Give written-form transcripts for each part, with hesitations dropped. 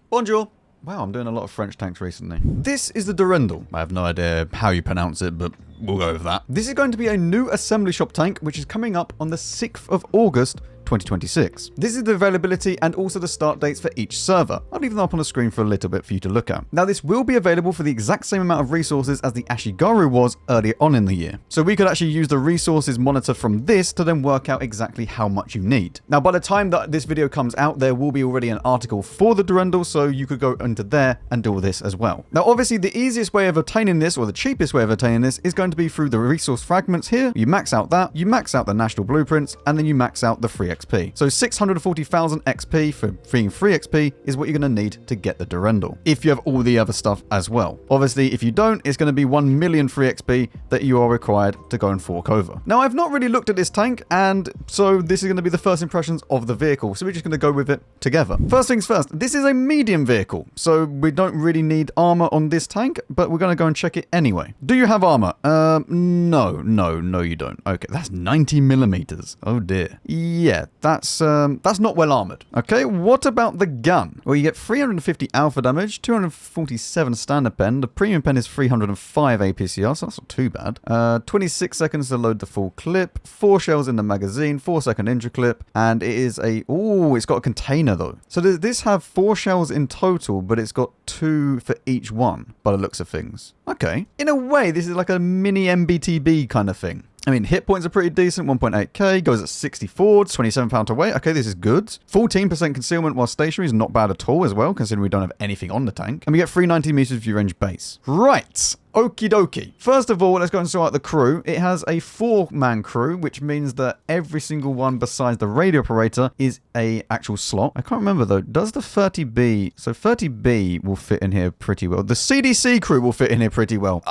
Bonjour. Wow, I'm doing a lot of French tanks recently. This is the Durendal. I have no idea how you pronounce it, but we'll go with that. This is going to be a new assembly shop tank, which is coming up on the 6th of August, 2026. This is the availability and also the start dates for each server. I'll leave them up on the screen for a little bit for you to look at. Now, this will be available for the exact same amount of resources as the Ashigaru was earlier on in the year. So we could actually use the resources monitor from this to then work out exactly how much you need. Now, by the time that this video comes out, there will be already an article for the Durendal, so you could go into there and do all this as well. Now, obviously, the easiest way of obtaining this, or the cheapest way of obtaining this, is going to be through the resource fragments here. You max out that, you max out the national blueprints, and then you max out the free XP. So 640,000 XP for free XP is what you're going to need to get the Durendal, if you have all the other stuff as well. Obviously, if you don't, it's going to be 1 million free XP that you are required to go and fork over. Now, I've not really looked at this tank, and so this is going to be the first impressions of the vehicle, so we're just going to go with it together. First things first, this is a medium vehicle, so we don't really need armor on this tank, but we're going to go and check it anyway. Do you have armor? No, you don't. Okay, that's 90 millimeters. Oh dear. Yeah, that's not well armored. Okay, what about the gun? Well, you get 350 alpha damage, 247 standard pen. The premium pen is 305 APCR, so that's not too bad. 26 seconds to load the full clip, 4 shells in the magazine, 4-second intro clip, and it is it's got a container though. So does this have 4 shells in total, but it's got 2 for each one, by the looks of things. Okay. In a way, this is like a mini MBTB kind of thing. I mean, hit points are pretty decent, 1.8k, goes at 64, 27 pound to weight. Okay, this is good. 14% concealment while stationary is not bad at all as well, considering we don't have anything on the tank. And we get 390 meters view range base. Right. Okie dokie. First of all, let's go and sort out the crew. It has a 4-man crew, which means that every single one besides the radio operator is a actual slot. I can't remember though. Does the 30B... So 30B will fit in here pretty well. The CDC crew will fit in here pretty well.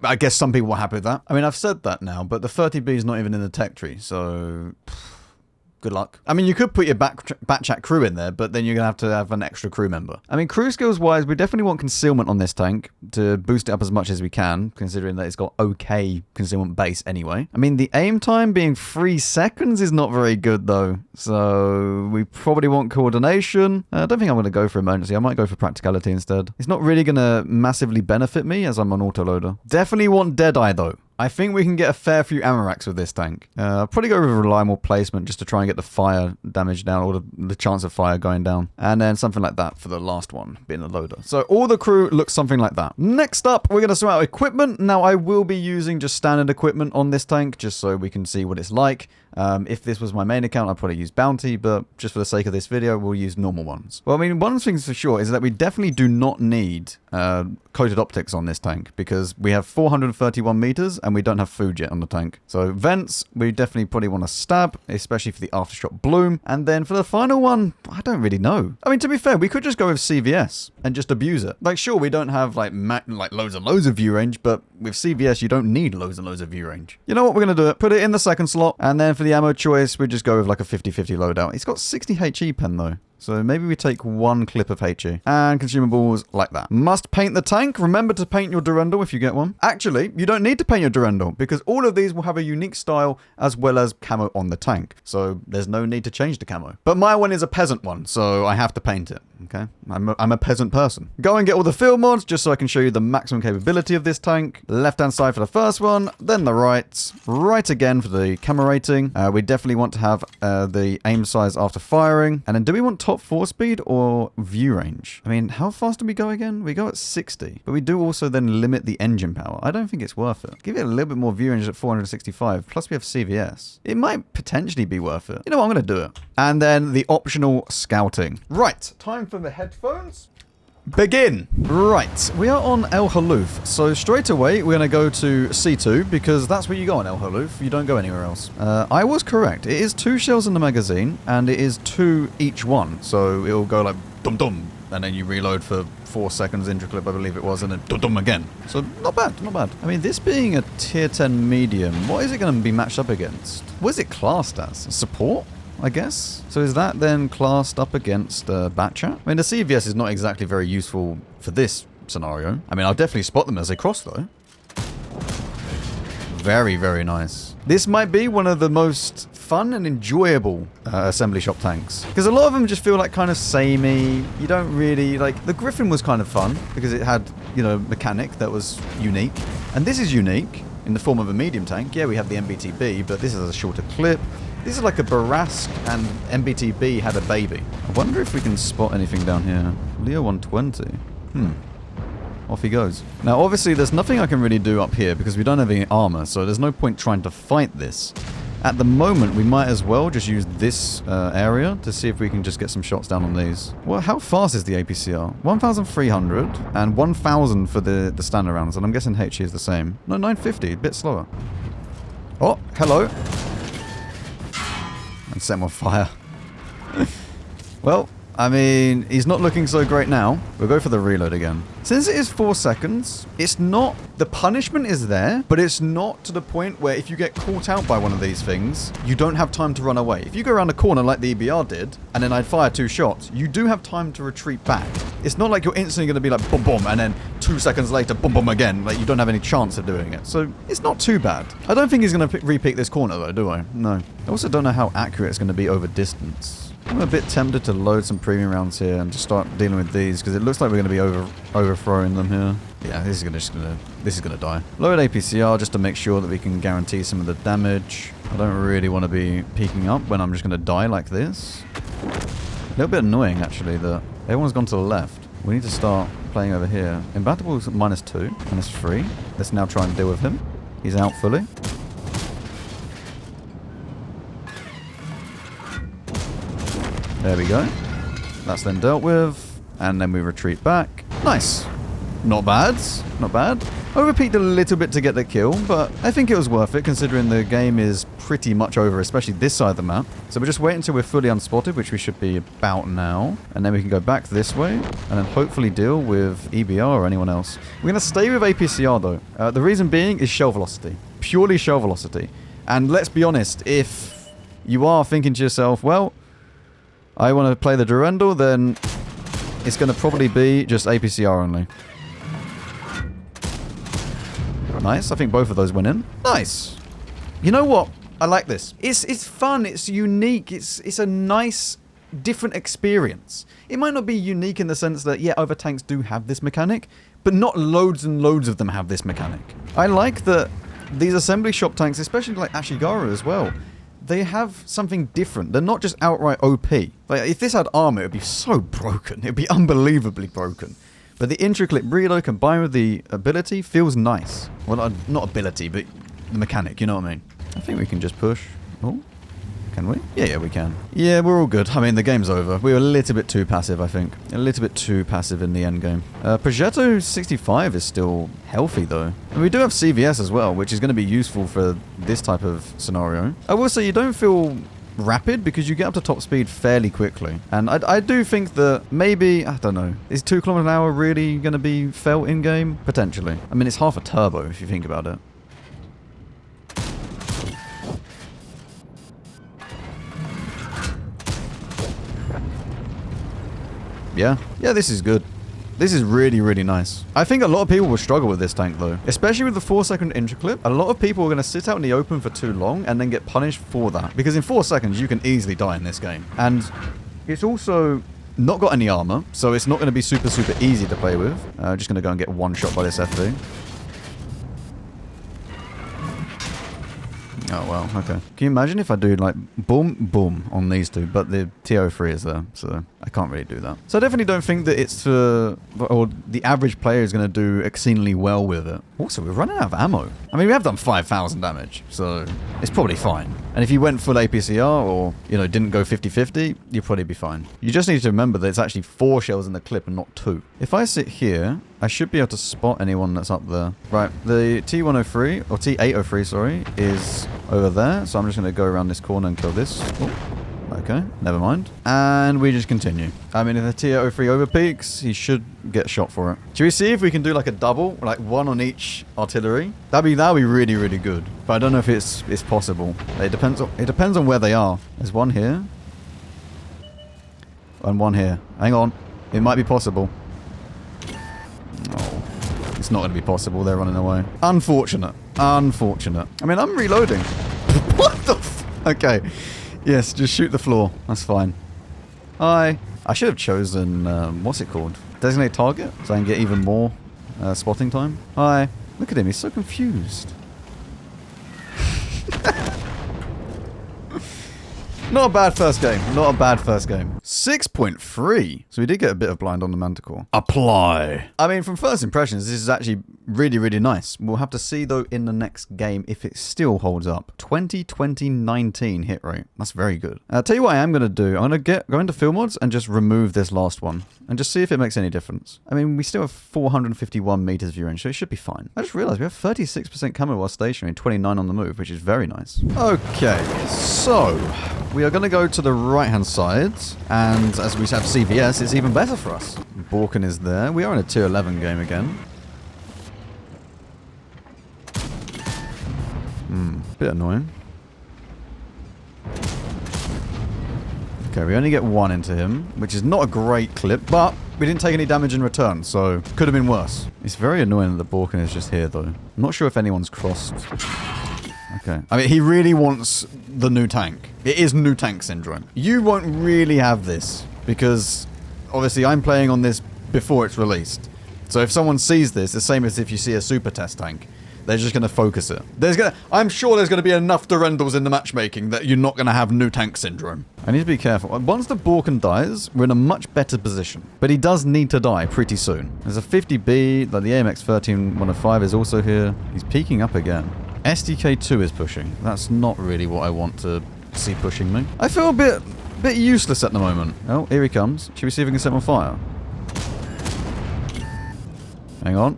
I guess some people were happy with that. I mean, I've said that now, but the 30B is not even in the tech tree, so... Good luck. I mean, you could put your Batchat crew in there, but then you're going to have an extra crew member. I mean, crew skills-wise, we definitely want concealment on this tank to boost it up as much as we can, considering that it's got okay concealment base anyway. I mean, the aim time being 3 seconds is not very good, though. So we probably want coordination. I don't think I'm going to go for emergency. I might go for practicality instead. It's not really going to massively benefit me as I'm on autoloader. Definitely want Deadeye, though. I think we can get a fair few ammo racks with this tank. I'll probably go with a reliable placement just to try and get the fire damage down, or the chance of fire going down. And then something like that for the last one, being the loader. So all the crew looks something like that. Next up, we're going to sort out equipment. Now, I will be using just standard equipment on this tank, just so we can see what it's like. If this was my main account, I'd probably use Bounty, but just for the sake of this video, we'll use normal ones. Well, I mean, one thing for sure is that we definitely do not need coated optics on this tank, because we have 431 meters and we don't have food yet on the tank. So vents, we definitely probably want to stab, especially for the aftershock bloom. And then for the final one, I don't really know. I mean, to be fair, we could just go with CVS and just abuse it. Like, sure, we don't have like loads and loads of view range, but with CVS, you don't need loads and loads of view range. You know what? We're going to do it. Put it in the second slot. And then for the ammo choice, we just go with like a 50-50 loadout. It's got 60 HE pen though. So maybe we take 1 clip of HE. And consumables like that. Must paint the tank. Remember to paint your Durendal if you get one. Actually, you don't need to paint your Durendal, because all of these will have a unique style as well as camo on the tank. So there's no need to change the camo. But my one is a peasant one, so I have to paint it. Okay? I'm a peasant person. Go and get all the field mods just so I can show you the maximum capability of this tank. Left hand side for the first one, then the right. Right again for the camo rating. We definitely want to have the aim size after firing. And then do we want top 4 speed or view range? I mean, how fast do we go again? We go at 60, but we do also then limit the engine power. I don't think it's worth it. Give it a little bit more view range at 465, plus we have CVS. It might potentially be worth it. You know what, I'm going to do it. And then the optional scouting. Right, time for the headphones. Begin. Right, we are on El Haluf, so straight away we're going to go to C2, because that's where you go on El Haluf. You don't go anywhere else. I was correct. It is 2 shells in the magazine, and it is 2 each one, so it'll go like dum-dum, and then you reload for 4 seconds intro clip, I believe it was, and then dum-dum again. So not bad, not bad. I mean, this being a tier 10 medium, what is it going to be matched up against? What is it classed as? Support? I guess. So is that then classed up against Batchat? I mean, the CVS is not exactly very useful for this scenario. I mean, I'll definitely spot them as they cross, though. Very, very nice. This might be one of the most fun and enjoyable assembly shop tanks. Because a lot of them just feel like kind of samey. You don't really, like, the Griffin was kind of fun because it had, you know, mechanic that was unique. And this is unique in the form of a medium tank. Yeah, we have the MBTB, but this is a shorter clip. This is like a Barask and MBTB had a baby. I wonder if we can spot anything down here. Leo 120. Off he goes. Now, obviously, there's nothing I can really do up here because we don't have any armor, so there's no point trying to fight this. At the moment, we might as well just use this area to see if we can just get some shots down on these. Well, how fast is the APCR? 1,300 and 1,000 for the standard rounds, and I'm guessing HE is the same. No, 950, a bit slower. Oh, hello. And set him on fire. Well, I mean, he's not looking so great now. We'll go for the reload again. Since it is 4 seconds, it's not... The punishment is there, but it's not to the point where if you get caught out by one of these things, you don't have time to run away. If you go around a corner like the EBR did, and then I'd fire 2 shots, you do have time to retreat back. It's not like you're instantly going to be like, boom, boom, and then 2 seconds later, boom, boom again. Like, you don't have any chance of doing it. So, it's not too bad. I don't think he's going to re-peek this corner, though, do I? No. I also don't know how accurate it's going to be over distance. I'm a bit tempted to load some premium rounds here and just start dealing with these because it looks like we're going to be overthrowing them here. Yeah, this is gonna die. Load APCR just to make sure that we can guarantee some of the damage. I don't really want to be peeking up when I'm just going to die like this. A little bit annoying actually that everyone's gone to the left. We need to start playing over here. Imbatable's -2, -3. Let's now try and deal with him. He's out fully. There we go. That's then dealt with. And then we retreat back. Nice. Not bad. Not bad. Overpeaked a little bit to get the kill, but I think it was worth it considering the game is pretty much over, especially this side of the map. So we'll just wait until we're fully unspotted, which we should be about now. And then we can go back this way and then hopefully deal with EBR or anyone else. We're going to stay with APCR though. The reason being is shell velocity. Purely shell velocity. And let's be honest, if you are thinking to yourself, well, I want to play the Durendal, then it's going to probably be just APCR only. Nice. I think both of those went in. Nice. You know what? I like this. It's fun. It's unique. It's a nice, different experience. It might not be unique in the sense that, yeah, other tanks do have this mechanic, but not loads and loads of them have this mechanic. I like that these assembly shop tanks, especially like Ashigaru as well, they have something different. They're not just outright OP. Like, if this had armor, it would be so broken. It would be unbelievably broken. But the intriclip reload combined with the ability feels nice. Well, not ability, but the mechanic, you know what I mean? I think we can just push. Oh, can we? Yeah, we can. Yeah, we're all good. I mean, the game's over. We were a little bit too passive, I think. A little bit too passive in the end game. Progetto 65 is still healthy, though. And we do have CVS as well, which is going to be useful for this type of scenario. I will say you don't feel rapid because you get up to top speed fairly quickly. And I do think that maybe, I don't know, is 2 km an hour really going to be felt in-game? Potentially. I mean, it's half a turbo if you think about it. Yeah, this is good. This is really, really nice. I think a lot of people will struggle with this tank though. Especially with the 4-second intraclip. A lot of people are going to sit out in the open for too long and then get punished for that. Because in 4 seconds, you can easily die in this game. And it's also not got any armor, so it's not going to be super, super easy to play with. Just going to go and get one shot by this FV. Oh, well, okay. Can you imagine if I do, like, boom, boom on these two, but the TO3 is there, so I can't really do that. So I definitely don't think that it's for, or the average player is going to do exceedingly well with it. Also, we're running out of ammo. I mean, we have done 5,000 damage, so it's probably fine. And if you went full APCR or, you know, didn't go 50-50, you'd probably be fine. You just need to remember that it's actually 4 shells in the clip and not 2. If I sit here, I should be able to spot anyone that's up there. Right, the T103, or T803, sorry, is over there. So I'm just going to go around this corner and kill this. Oh, okay, never mind. And we just continue. I mean, if the T803 overpeaks, he should get shot for it. Should we see if we can do like a double, like 1 on each artillery? That'd be really, really good. But I don't know if it's possible. It depends on where they are. There's one here. And one here. Hang on. It might be possible. Oh, it's not going to be possible. They're running away. Unfortunate. Unfortunate. I mean, I'm reloading. What the f... Okay. Yes, just shoot the floor. That's fine. Hi. I should have chosen, what's it called? Designate target? So I can get even more spotting time. Hi. Look at him, he's so confused. Not a bad first game. Not a bad first game. 6.3. So we did get a bit of blind on the Manticore. Apply. I mean, from first impressions, this is actually really, really nice. We'll have to see, though, in the next game if it still holds up. 20-19 hit rate. That's very good. I'll tell you what I am going to do. I'm going to go into field mods and just remove this last one. And just see if it makes any difference. I mean, we still have 451 meters view range, so it should be fine. I just realized we have 36% camo while stationary and 29 on the move, which is very nice. Okay, so we are going to go to the right-hand side, and as we have CVS, it's even better for us. Borken is there. We are in a tier 11 game again. Bit annoying. Okay, we only get one into him, which is not a great clip, but we didn't take any damage in return, so could have been worse. It's very annoying that the Borken is just here, though. I'm not sure if anyone's crossed. Okay. I mean, he really wants the new tank. It is new tank syndrome. You won't really have this, because obviously I'm playing on this before it's released. So if someone sees this, the same as if you see a super test tank. They're just going to focus it. I'm sure there's going to be enough Durendals in the matchmaking that you're not going to have new tank syndrome. I need to be careful. Once the Borken dies, we're in a much better position. But he does need to die pretty soon. There's a 50B, like the AMX 13105 is also here. He's peeking up again. SDK2 is pushing. That's not really what I want to see pushing me. I feel a bit useless at the moment. Oh, here he comes. Should we see if we can set him on fire? Hang on.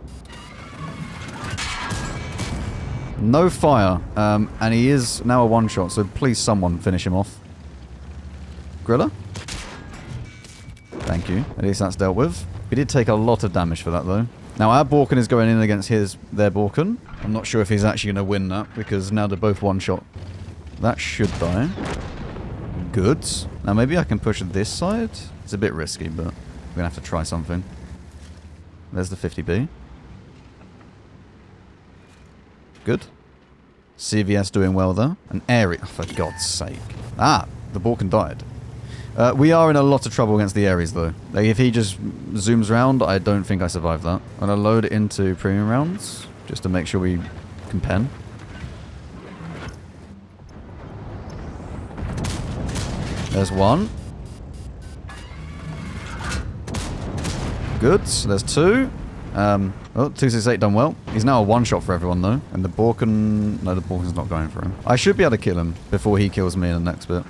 No fire, and he is now a one-shot, so please someone finish him off. Grilla? Thank you. At least that's dealt with. We did take a lot of damage for that, though. Now, our Borken is going in against their Borken. I'm not sure if he's actually going to win that, because now they're both one-shot. That should die. Good. Now, maybe I can push this side. It's a bit risky, but we're going to have to try something. There's the 50B. Good. CVS doing well there. An area. Oh, for God's sake. Ah, the Borken died. We are in a lot of trouble against the Ares, though. Like, if he just zooms around, I don't think I survive that. I'm going to load it into premium rounds, just to make sure we can pen. There's one. Good. So there's two. Oh, 268 done well. He's now a one-shot for everyone, though. And the Borken... No, the Borken's not going for him. I should be able to kill him before he kills me in the next bit.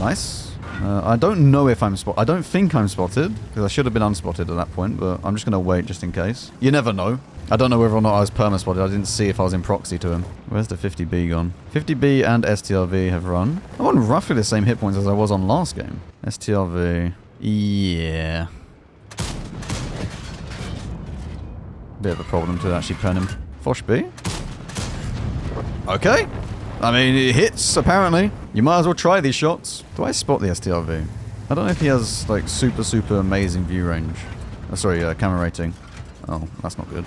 Nice. I don't know if I'm spotted. I don't think I'm spotted, because I should have been unspotted at that point, but I'm just going to wait just in case. You never know. I don't know whether or not I was perma-spotted. I didn't see if I was in proxy to him. Where's the 50B gone? 50B and STRV have run. I'm on roughly the same hit points as I was on last game. STRV... Yeah... Bit of a problem to actually pen him. Fosh B. Okay. I mean, it hits, apparently. You might as well try these shots. Do I spot the STRV? I don't know if he has, like, super amazing view range. Oh, sorry, camera rating. Oh, that's not good.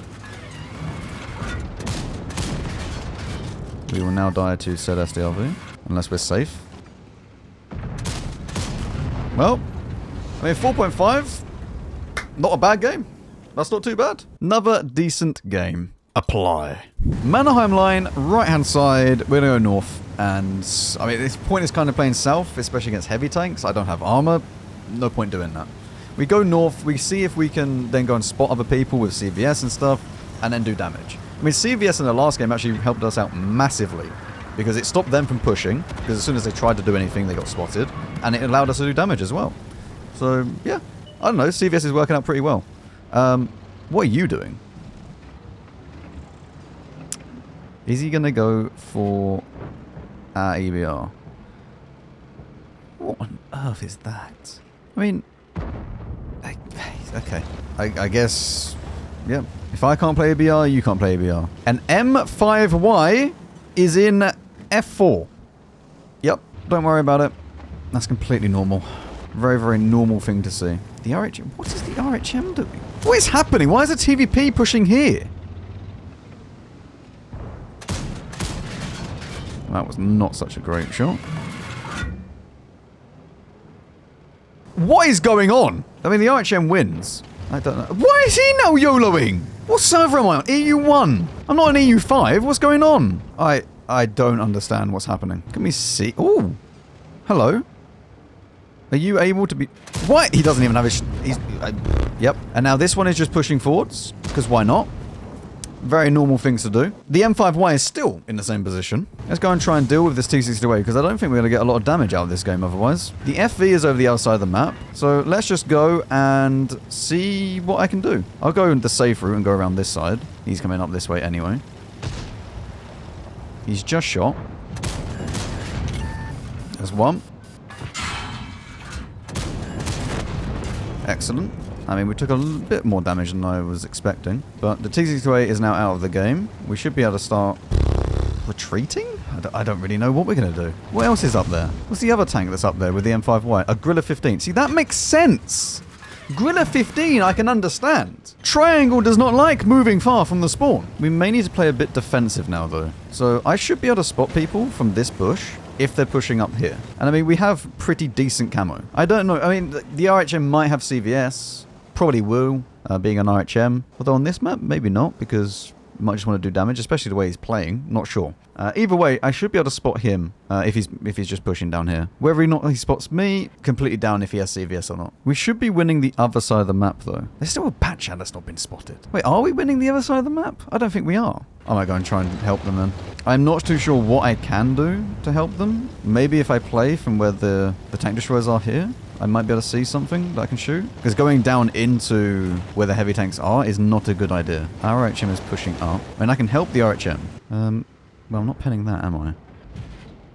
We will now die to said STRV. Unless we're safe. Well, I mean, 4.5. Not a bad game. That's not too bad. Another decent game. Apply. Mannerheim line, right-hand side. We're going to go north. And, I mean, this point is kind of playing south, especially against heavy tanks. I don't have armor. No point doing that. We go north. We see if we can then go and spot other people with CVS and stuff, and then do damage. I mean, CVS in the last game actually helped us out massively, because it stopped them from pushing, because as soon as they tried to do anything, they got spotted, and it allowed us to do damage as well. So, yeah. I don't know. CVS is working out pretty well. What are you doing? Is he going to go for our EBR? What on earth is that? I mean... okay. I guess... yeah. If I can't play EBR, you can't play EBR. And M5Y is in F4. Yep. Don't worry about it. That's completely normal. Very, very normal thing to see. The RHM... What is the RHM doing? What is happening? Why is the TVP pushing here? That was not such a great shot. What is going on? I mean, the RHM wins. I don't know. Why is he now YOLOing? What server am I on? EU1. I'm not on EU5. What's going on? I don't understand what's happening. Can we see? Oh, hello. Are you able to be... What? He doesn't even have his... Yep. And now this one is just pushing forwards. Because why not? Very normal things to do. The M5Y is still in the same position. Let's go and try and deal with this T60 because I don't think we're going to get a lot of damage out of this game otherwise. The FV is over the outside of the map. So let's just go and see what I can do. I'll go the safe route and go around this side. He's coming up this way anyway. He's just shot. There's one. Excellent. I mean, we took a bit more damage than I was expecting. But the T-62A is now out of the game. We should be able to start retreating? I don't really know what we're going to do. What else is up there? What's the other tank that's up there with the M5Y? A Grilla 15. See, that makes sense. Grilla 15, I can understand. Triangle does not like moving far from the spawn. We may need to play a bit defensive now, though. So I should be able to spot people from this bush if they're pushing up here. And I mean, we have pretty decent camo. I don't know. I mean, the RHM might have CVS. Probably will, being an RHM. Although on this map, maybe not, because you might just want to do damage, especially the way he's playing. Not sure. Either way, I should be able to spot him if he's just pushing down here. Whether or not he spots me, completely down if he has CVS or not. We should be winning the other side of the map, though. There's still a patch out that's not been spotted. Wait, are we winning the other side of the map? I don't think we are. I might go and try and help them then. I'm not too sure what I can do to help them. Maybe if I play from where the tank destroyers are here, I might be able to see something that I can shoot. Because going down into where the heavy tanks are is not a good idea. Our RHM is pushing up. And I can help the RHM. Well, I'm not penning that, am I?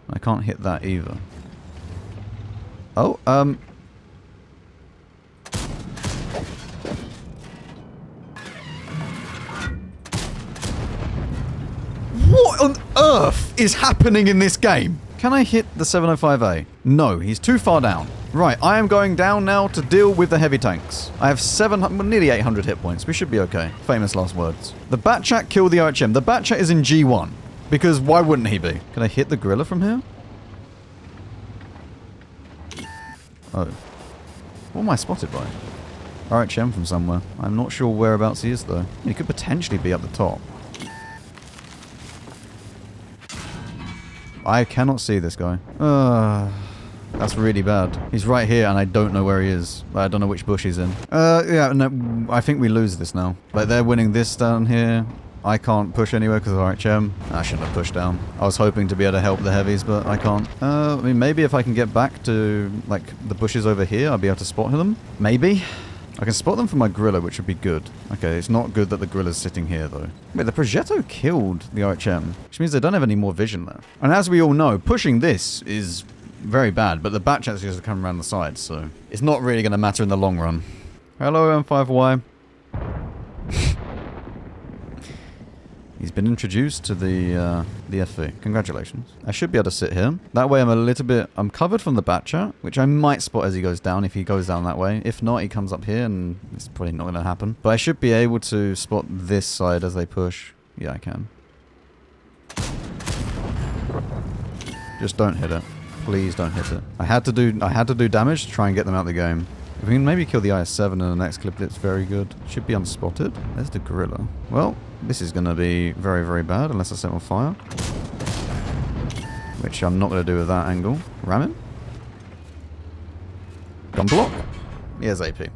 I can't hit that either. Oh, what on earth is happening in this game? Can I hit the 705A? No, he's too far down. Right, I am going down now to deal with the heavy tanks. I have 700, nearly 800 hit points. We should be okay. Famous last words. The Batchat killed the RHM. The Batchat is in G1. Because why wouldn't he be? Can I hit the Gorilla from here? Oh. What am I spotted by? RHM from somewhere. I'm not sure whereabouts he is though. He could potentially be up the top. I cannot see this guy. That's really bad. He's right here and I don't know where he is. I don't know which bush he's in. Yeah, no, I think we lose this now. Like, they're winning this down here. I can't push anywhere because of RHM. I shouldn't have pushed down. I was hoping to be able to help the heavies, but I can't. I mean, maybe if I can get back to, like, the bushes over here, I'll be able to spot them. Maybe. I can spot them from my Gorilla, which would be good. Okay, it's not good that the Gorilla's sitting here, though. Wait, the Progetto killed the RHM, which means they don't have any more vision left. And as we all know, pushing this is very bad, but the Batchat's just come around the side, so it's not really going to matter in the long run. Hello, M5Y. He's been introduced to the FV. Congratulations. I should be able to sit here. That way I'm covered from the Batchat, which I might spot as he goes down, if he goes down that way. If not, he comes up here, and it's probably not going to happen. But I should be able to spot this side as they push. Yeah, I can. Just don't hit it. Please don't hit it. I had to do damage to try and get them out of the game. If we can maybe kill the IS-7 in the next clip, it's very good. Should be unspotted. There's the Gorilla. Well, this is going to be very, very bad unless I set on fire. Which I'm not going to do with that angle. Ram him. Gun block. He has AP.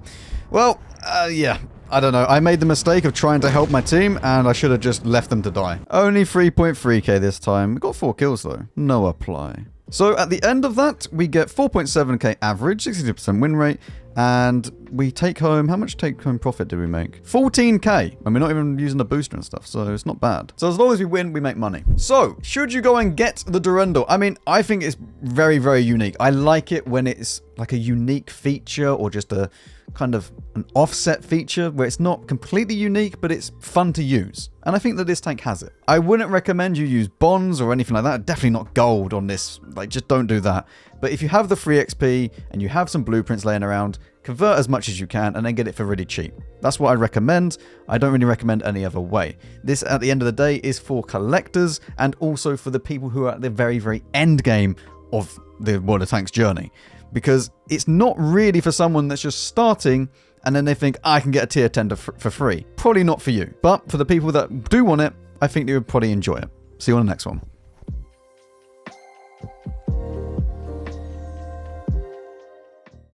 Well, yeah. I don't know. I made the mistake of trying to help my team, and I should have just left them to die. Only 3.3k this time. We got 4 kills, though. No apply. So at the end of that, we get 4.7k average, 62% win rate, and we take home, how much take home profit do we make? 14k, and we're not even using the booster and stuff, so it's not bad. So as long as we win, we make money. So, should you go and get the Durendal? I mean, I think it's very, very unique. I like it when it's like a unique feature or just a kind of an offset feature where it's not completely unique, but it's fun to use. And I think that this tank has it. I wouldn't recommend you use bonds or anything like that. Definitely not gold on this. Like, just don't do that. But if you have the free XP and you have some blueprints laying around, convert as much as you can, and then get it for really cheap. That's what I recommend. I don't really recommend any other way. This, at the end of the day, is for collectors and also for the people who are at the very, very end game of the World of Tanks journey. Because it's not really for someone that's just starting and then they think, I can get a tier 10 for free. Probably not for you. But for the people that do want it, I think they would probably enjoy it. See you on the next one.